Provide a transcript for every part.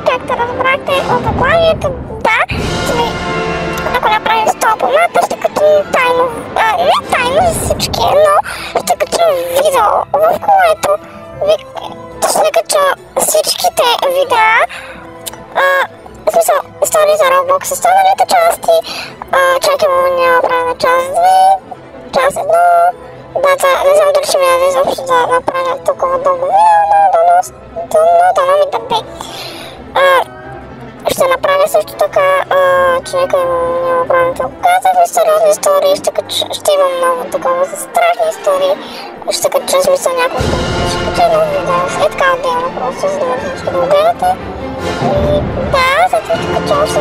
както разбрахте от заглавието, да, сме, ако направим 100 абоната, ще качим тайно, не тайно за всички, но ще качим видео, в което ще кача всичките видеа, в смисъл, истории за Roblox, останалите части, чакай му няма правя на част 2, част 1, дата, не знам дали ще ми даде изобщо да направя толкова дълго видео, но дано ми дърпи. Ще направя също така, че някъде няма правя толкова казах, сериозни истории, ще имам много такова за страшни истории, ще кача смисъл няколко, ще кача едно видео, след така отделно просто, за да може всички да го гледате. И да, след това ще кача още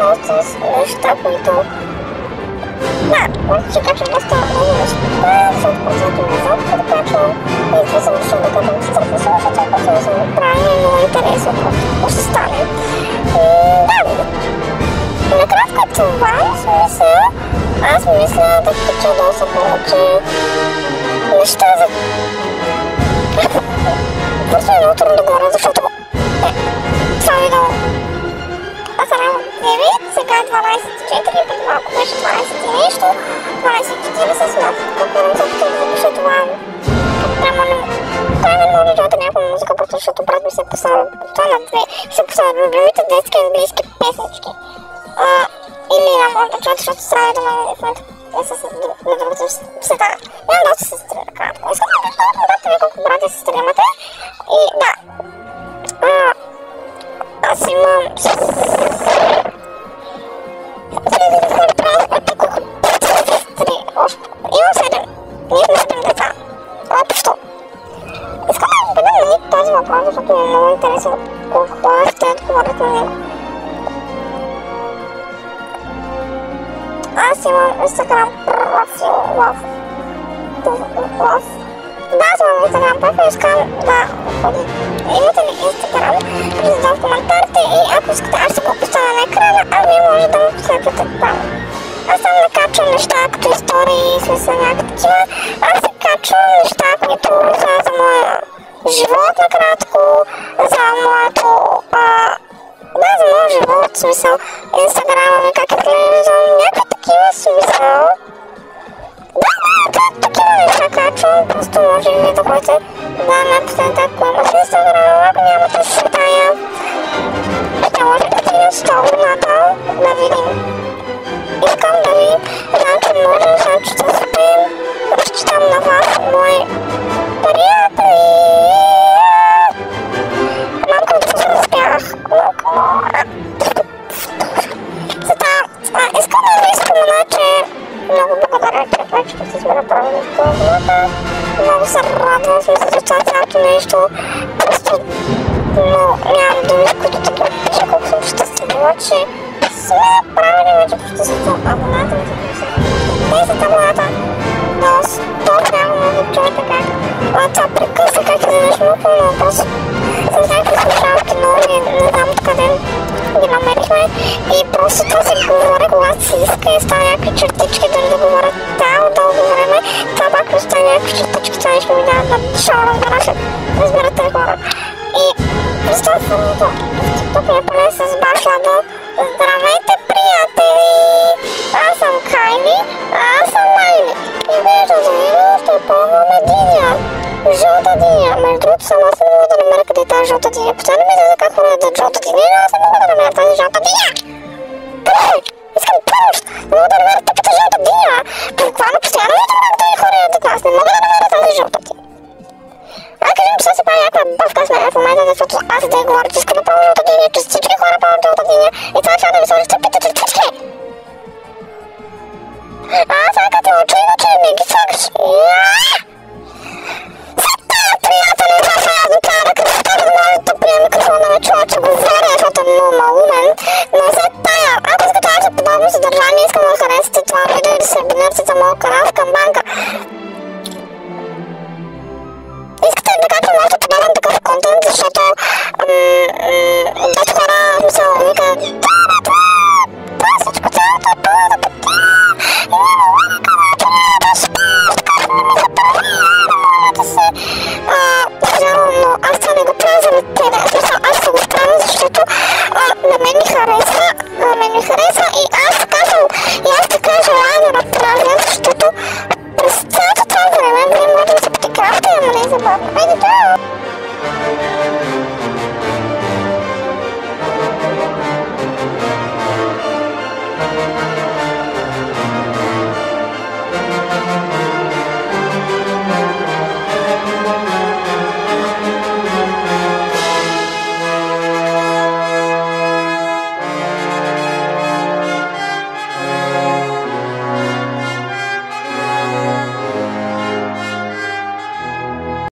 доста неща, които... Да, просто ще качвам доста много неща, защото просто не знам какво да качвам. И това съм решил да качвам страшно сложа, защото просто съм правил много интересно, просто какво ще стане. Да, накратко това смисъл, аз мисля да кача доста повече неща за... Просто е много трудно да говоря, защото... Това видео. Аз съм 9, сега е 12:04, преди малко беше 12 и нещо, 12:40 с малко, когато съм хотел да запиша това. Прямо не мога да чувате някаква музика, просто защото брат ми се поставя, това на две, се поставя любимите детски английски песнички. Или не може да чуете, защото става до мен в момента. Не са на другата света. Имам доста сестри, накратко. Искам да кажа, да ви колко брати и сестри имате. И да. Аз имам... Имам 7. Ние сме 7 деца. Общо. Искам да ви бъдем на този въпрос, защото ми е много интересен колко хора ще отговорят на него. Аз имам Instagram профил в... Да, аз имам Instagram профил, искам да ходя. Имате ли Instagram? Виждам в коментарите и ако искате, аз ще го поставя на екрана, а вие може да ме последвате там. Аз там не качвам неща като истории, смисъл някакви такива. Аз се качвам неща, които са за моя живот накратко, за моето... Да, за моя живот, смисъл, Инстаграма ми, как е телевизор, някакви такива смисъл. Да, такива неща качвам, просто може ли да ходите да написате, ако имате Инстаграма, ако нямате сътая. Ще може да видим 100 надал, да видим. Искам да ви знам, че можем, знам, че ще успеем, разчитам на вас, мои приятели. Малко да се успях, искам да ви спомена, че много благодаря, че това, че сте сме направили в това вълната. Много се радвам, смисъл за това цялото нещо. Просто нямам думи, с които да ги опиша колко съм щастлива, че сме направили вече почти 100 абоната. 10 абоната. Но 100 трябва да чуете как. Това прекъсва, как изведнъж му пълно въпрос. С някакви слушалки нови, не знам къде ги намерихме. И просто това се говоря, когато се иска и става някакви чертички, дори да говоря дълго време. Това пак остава някакви чертички, това нещо ми дава на шоу, разбирате хора. И просто тук ми е поне с башладо. Здравейте, приятели! Аз съм Кайли, аз съм Майли. И виждате ли, ще пробвам диня. Жълта диня. Между другото, сама се не мога да намеря къде е тази жълта диня. Постоянно ми за как хора ядат жълта диня, но аз не мога да намеря тази жълта диня. Къде? Искам помощ! Не мога да намеря тъпата жълта диня. Буквално постоянно ми да тези хора ядат. Аз не мога да намеря тази жълта диня. Кажем, че се прави някаква бавка с мен в момента, защото аз да я говоря, че иска да пълна жълта диня, че всички хора пълнат жълта диня и това трябва да ми сложи тъпите чертички. Сега като учи, иначе не ги слагаш. Приятели, това трябва да кажа, като става да може да приема микрофона на чува, че говоря, защото е много малумен. Но след тая, ако искате още подобно съдържание, искам да харесате това видео и да се абонирате за моят канал в камбанка. Искате да кажа, можете подобен такъв контент, защото